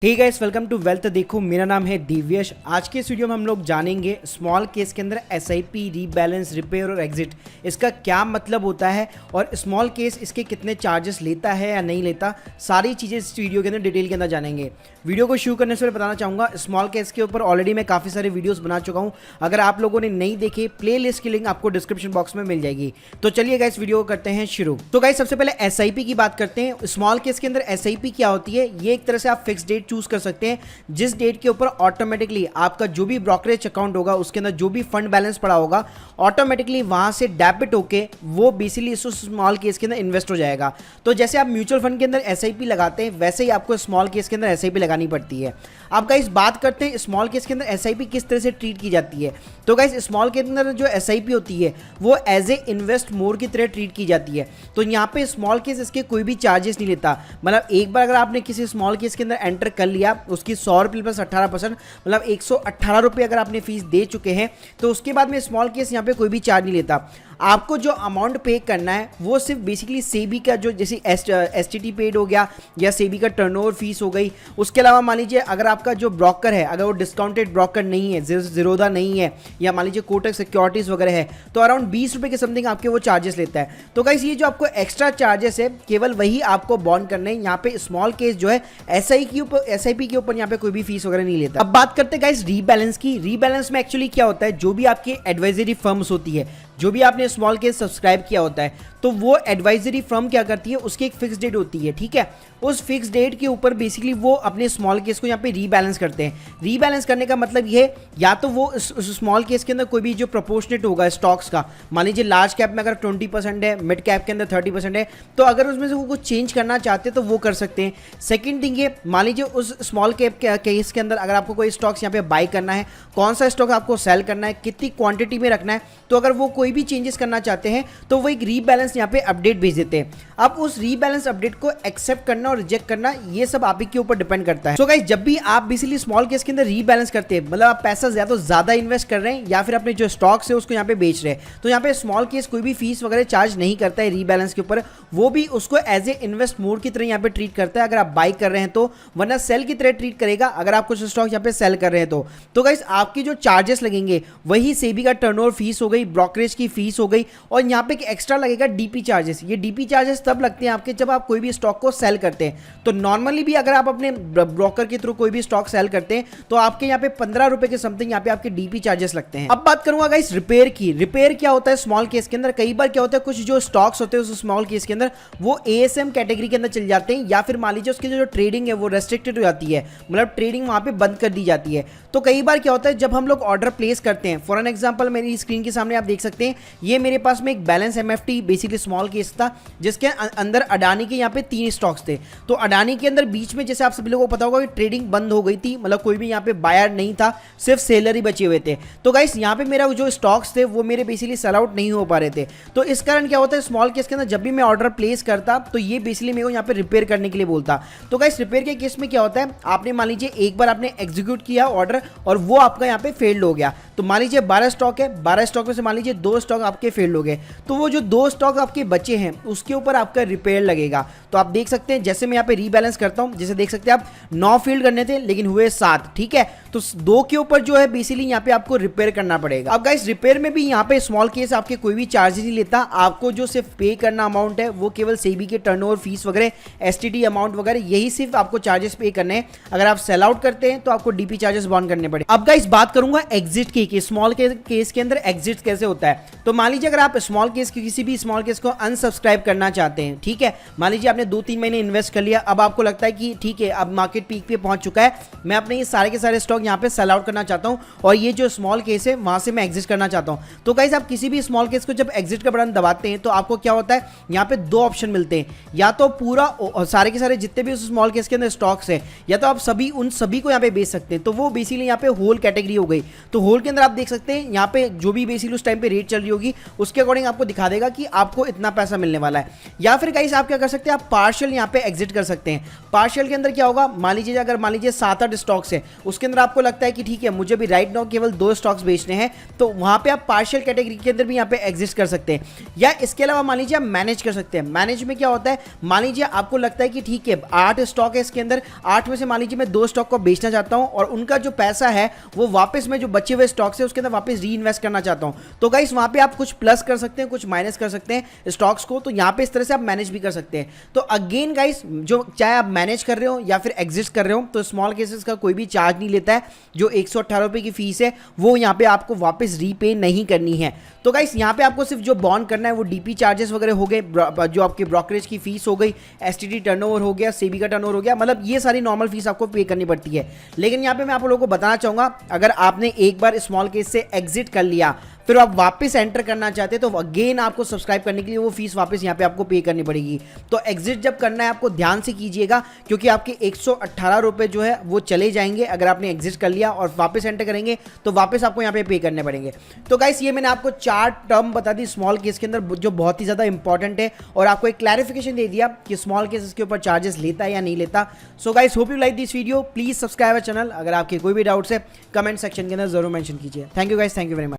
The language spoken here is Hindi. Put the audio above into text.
ठीक है, वेलकम टू वेल्थ। देखो, मेरा नाम है दिव्यश। आज के इस वीडियो में हम लोग जानेंगे स्मॉल केस के अंदर एसआईपी, रीबैलेंस, रिपेयर और एग्जिट इसका क्या मतलब होता है और स्मॉल केस इसके कितने चार्जेस लेता है या नहीं लेता। सारी चीज़ें इस वीडियो के अंदर डिटेल के अंदर जानेंगे। वीडियो को शुरू करने से पहले बताना चाहूँगा, स्मॉल केस के ऊपर ऑलरेडी मैं काफ़ी सारे वीडियोज़ बना चुका हूँ। अगर आप लोगों ने नहीं देखे, प्ले लिस्ट की लिंक आपको डिस्क्रिप्शन बॉक्स में मिल जाएगी। तो चलिए गाइस, वीडियो को करते हैं शुरू। तो गाइस, सबसे पहले एसआईपी की बात करते हैं। स्मॉल केस के अंदर एसआईपी क्या होती है, ये एक तरह से आप फिक्स डेट चूज कर सकते हैं जिस डेट के ऊपर ऑटोमेटिकली आपका जो भी ब्रोकरेज अकाउंट होगा उसके अंदर जो भी फंड बैलेंस पड़ा होगा ऑटोमेटिकली वहां से डेबिट होके वो बेसिकली इस स्मॉल केस के अंदर इन्वेस्ट हो जाएगा। तो जैसे आप म्यूचुअल फंड के अंदर एसआईपी लगाते हैं वैसे ही आपको स्मॉल केस के अंदर एसआईपी लगानी पड़ती है। अब गाइस बात करते हैं स्मॉल केस के अंदर एसआईपी किस तरह से ट्रीट की जाती है। तो गाइस, स्मॉल के अंदर जो एसआईपी होती है वो एज ए इन्वेस्ट मोर की तरह ट्रीट की जाती है। तो यहाँ पे स्मॉल केस इसके कोई भी चार्जेस नहीं लेता। मतलब एक बार अगर आपने किसी स्मॉल केस के अंदर एंटर कर लिया, उसकी 100 रुपये प्लस 18%, मतलब 118 रुपये अगर आपने फीस दे चुके हैं तो उसके बाद में स्मॉल केस यहाँ पे कोई भी चार्ज नहीं लेता। आपको जो अमाउंट पे करना है वो सिर्फ बेसिकली सेबी का जो जैसे एसटीटी पेड हो गया या सेबी का टर्नओवर फीस हो गई। उसके अलावा मान लीजिए अगर आपका जो ब्रोकर है अगर वो डिस्काउंटेड ब्रोकर नहीं है, जीरोधा नहीं है, या मान लीजिए कोटक सिक्योरिटीज वगैरह है, तो अराउंड 20 रुपये के समथिंग आपके वो चार्जेस लेता है। तो गाइस, ये जो आपको एक्स्ट्रा चार्जेस है केवल वही आपको बॉन्ड करने हैं। यहाँ पे स्मॉल केस जो है एसआईपी के ऊपर यहाँ पे कोई भी फीस वगैरह नहीं लेता। अब बात करते हैं गाइस रीबैलेंस की। रीबैलेंस में एक्चुअली क्या होता है, जो भी आपकी एडवाइजरी फर्म्स होती है, जो भी आपने स्मॉल केस सब्सक्राइब किया होता है, तो वो एडवाइजरी फर्म क्या करती है, उसकी एक फिक्स डेट होती है। ठीक है, उस फिक्स डेट के ऊपर बेसिकली वो अपने स्मॉल केस को यहाँ पे रीबैलेंस करते हैं। रीबैलेंस करने का मतलब ये, या तो वो स्मॉल केस के अंदर कोई भी जो प्रोपोर्शनेट होगा स्टॉक्स का, मान लीजिए लार्ज कैप में अगर 20% है, मिड कैप के अंदर 30% है, तो अगर उसमें से वो कुछ चेंज करना चाहते हैं तो वो कर सकते हैं। सेकेंड थिंग ये, मान लीजिए उस स्मॉल कैप केस के अंदर अगर आपको कोई स्टॉक्स यहाँ पे बाई करना है, कौन सा स्टॉक आपको सेल करना है, कितनी क्वांटिटी में रखना है, तो अगर वो कोई भी चेंजेस करना चाहते हैं तो वो एक रीबैलेंस यहाँ पे अपडेट भेज देते हैं। अब उस रीबैलेंस अपडेट को एक्सेप्ट करना और रिजेक्ट करना ये सब आप ही के ऊपर डिपेंड करता है। सो गाइस, जब भी आप बेसिकली स्मॉल केस के अंदर रीबैलेंस करते हैं, मतलब आप पैसा ज्यादा इन्वेस्ट कर रहे हैं या फिर अपने जो स्टॉक्स है उसको यहाँ पे बेच रहे हैं, तो यहाँ पे स्मॉल केस कोई भी फीस वगैरह चार्ज नहीं करता है रीबैलेंस के ऊपर। वो भी उसको एज ए इन्वेस्ट मोड की तरह यहाँ पे ट्रीट करता है अगर आप बाई कर रहे हैं तो, वरना सेल की तरह ट्रीट करेगा अगर आप कुछ स्टॉक यहाँ पे सेल कर रहे हैं तो। तो गाइस, आपकी जो चार्जेस लगेंगे वही सेबी का टर्नओवर फीस हो गई, ब्रोकरेज की फीस हो गई, और यहाँ पे एक्स्ट्रा लगेगा डीपी चार्जेस। ये डीपी चार्जेस तब लगते हैं आपके जब आप कोई भी स्टॉक को सेल करते हैं। तो नॉर्मली भी अगर आप अपने ब्रोकर के थ्रू कोई भी स्टॉक सेल करते हैं तो आपके यहाँ पे 15 रुपए के समथिंग यहाँ पे आपके डीपी चार्जेस लगते हैं। अब बात करूंगा गाइस रिपेयर की। रिपेयर क्या होता है स्मॉल केस के अंदर, कई बार क्या होता है कुछ जो स्टॉक्स होते हैं उस स्मॉल केस के अंदर वो एएसएम कैटेगरी के अंदर चल जाते हैं, या फिर मान लीजिए उसकी जो ट्रेडिंग है वो रेस्ट्रिक्टेड हो जाती है, मतलब ट्रेडिंग वहां पे बंद कर दी जाती है। तो कई बार क्या होता है जब हम लोग ऑर्डर प्लेस करते हैं, फॉर एन एग्जांपल मेरी स्क्रीन के सामने आप देख सकते हैं, ये मेरे पास में एक balance MFT basically small case था जिसके अंदर अडानी के यहाँ पे 3 स्टॉक्स थे। तो अडानी के अंदर बीच में जैसे आप सभी लोगों को पता होगा कि ट्रेडिंग बंद हो गई थी, मतलब कोई भी यहाँ पे बायर नहीं था, सिर्फ सेलर ही बचे हुए थे। तो गाइस, यहाँ पे मेरा जो स्टॉक्स थे वो मेरे बेसिकली सेल आउट नहीं हो पा रहे थे। तो इस कारण क्या होता है स्मॉल केस के अंदर जब भी मैं ऑर्डर प्लेस करता तो ये बेसिकली मेरे को यहाँ पे रिपेयर करने के लिए बोलता। तो गाइस, रिपेयर के केस में क्या होता है, आपने मान लीजिए एक बार आपने एग्जीक्यूट किया ऑर्डर और वो आपका यहाँ पे फेल्ड हो गया। तो मान लीजिए 12 स्टॉक है, 12 स्टॉक में से मान लीजिए 2 स्टॉक आपके फेल्ड हो गए, तो वो जो 2 स्टॉक आपके बचे हैं उसके ऊपर आपका रिपेयर लगेगा। तो आप देख सकते हैं जैसे मैं यहाँ पे रीबैलेंस करता हूँ, जैसे देख सकते हैं आप 9 फील्ड करने थे लेकिन हुए 7। ठीक है, तो 2 के ऊपर जो है बेसिकली यहाँ पे आपको रिपेयर करना पड़ेगा। अब गाइस, रिपेयर में भी यहाँ पे स्मॉल केस आपके कोई भी चार्जेस नहीं लेता। आपको जो सिर्फ पे करना अमाउंट है वो केवल सेबी के टर्नओवर फीस वगैरह, एसटीटी अमाउंट वगैरह, यही सिर्फ आपको चार्जेस पे करने हैं। अगर आप सेल आउट करते हैं तो आपको डीपी चार्जेस बॉन्ड करने पड़े। अब गाइस, बात करूंगा एग्जिट की, स्मॉल केस के अंदर एग्जिट कैसे होता है। तो मान लीजिए अगर आप स्मॉल केस की किसी भी स्मॉल केस को अनसब्सक्राइब करना चाहते हैं, ठीक है, मान लीजिए आपने 2-3 महीने इन्वेस्ट कर लिया, अब आपको लगता है कि ठीक है अब मार्केट पीक पे पहुंच चुका है, मैं अपने ये सारे के सारे स्टॉक यहाँ पे सेल आउट करना चाहता हूं और ये जो स्मॉल केस है वहां से मैं एग्जिट करना चाहता हूं। तो गाइस, आप किसी भी स्मॉल केस को जब एग्जिट का बटन दबाते हैं तो आपको क्या होता है, यहाँ पे 2 ऑप्शन मिलते हैं, या तो पूरा सारे के सारे जितने भी उस स्मॉल केस के अंदर स्टॉक्स है, या तो आप उन सभी को यहाँ पे बेच सकते हैं। तो वो बेसिकली यहाँ पे होल कैटेगरी हो गई। तो होल के अंदर आप देख सकते हैं यहाँ पे जो भी बेसिकली उस टाइम पे रेट चल रही होगी उसके अकॉर्डिंग आपको दिखा देगा कि आपको इतना पैसा मिलने वाला है। या फिर गाइस, आप क्या कर सकते हैं, आप पार्शियल यहाँ पे एग्जिट कर सकते हैं। पार्शियल के अंदर क्या होगा, मान लीजिए अगर मान लीजिए 7-8 स्टॉक्स है, उसके अंदर आपको लगता है कि ठीक है मुझे भी राइट नाउ केवल 2 स्टॉक्स बेचने हैं, तो वहां पे आप पार्शियल कैटेगरी के अंदर भी यहाँ पे एग्जिस्ट कर सकते हैं। या इसके अलावा मान लीजिए आप मैनेज कर सकते हैं। मैनेज में क्या होता है, मान लीजिए आपको लगता है कि ठीक है 8 स्टॉक है इसके अंदर, 8 में से मान लीजिए मैं 2 स्टॉक को बेचना चाहता हूं और उनका जो पैसा है वो वापस में जो बचे हुए स्टॉक्स है उसके अंदर वापस री इन्वेस्ट करना चाहता हूं। तो गाइस वहां पे आप कुछ प्लस कर सकते हैं, कुछ माइनस कर सकते हैं स्टॉक्स को, तो यहां पे इस तरह से आप मैनेज भी कर सकते हैं। तो अगेन गाइस, जो चाहे आप मैनेज कर रहे हो या फिर एग्जिस्ट कर रहे हो, तो स्मॉल केसेस का कोई भी चार्ज नहीं लेता है। जो 118 रुपए की फीस है वो यहाँ पे आपको वापस रीपे नहीं करनी है। तो गाइस यहाँ पे आपको सिर्फ जो बॉन्ड करना है वो डीपी चार्जेस वगैरह हो गए, जो आपके ब्रोकरेज की फीस हो गई, एसटीडी टर्नओवर हो गया, सेबी का टर्नओवर हो गया, मतलब ये सारी नॉर्मल फीस आपको पे करनी पड़ती है। लेकिन यहाँ पे मैं आप लोगों को बताना चाहूंगा, अगर आपने एक बार स्मॉल केस से एग्जिट कर लिया फिर आप वापस एंटर करना चाहते हैं, तो अगेन आपको सब्सक्राइब करने के लिए वो फीस वापस यहाँ पे आपको पे करनी पड़ेगी। तो एग्जिट जब करना है आपको ध्यान से कीजिएगा, क्योंकि आपके 118 रुपए जो है वो चले जाएंगे अगर आपने एग्जिट कर लिया, और वापस एंटर करेंगे तो वापस आपको यहाँ पे करने पड़ेंगे। तो गाइस ये मैंने आपको 4 टर्म बता दी स्मॉल केस के अंदर जो बहुत ही ज़्यादा इंपॉर्टेंट है, और आपको एक क्लैरिफिकेशन दे दिया कि स्मॉल केसेस के ऊपर चार्जेस लेता है या नहीं लेता। So guys hope you like this video, please subscribe our channel. अगर आपके कोई भी डाउट्स है कमेंट सेक्शन के अंदर जरूर मेंशन कीजिए। Thank you guys, thank you very much.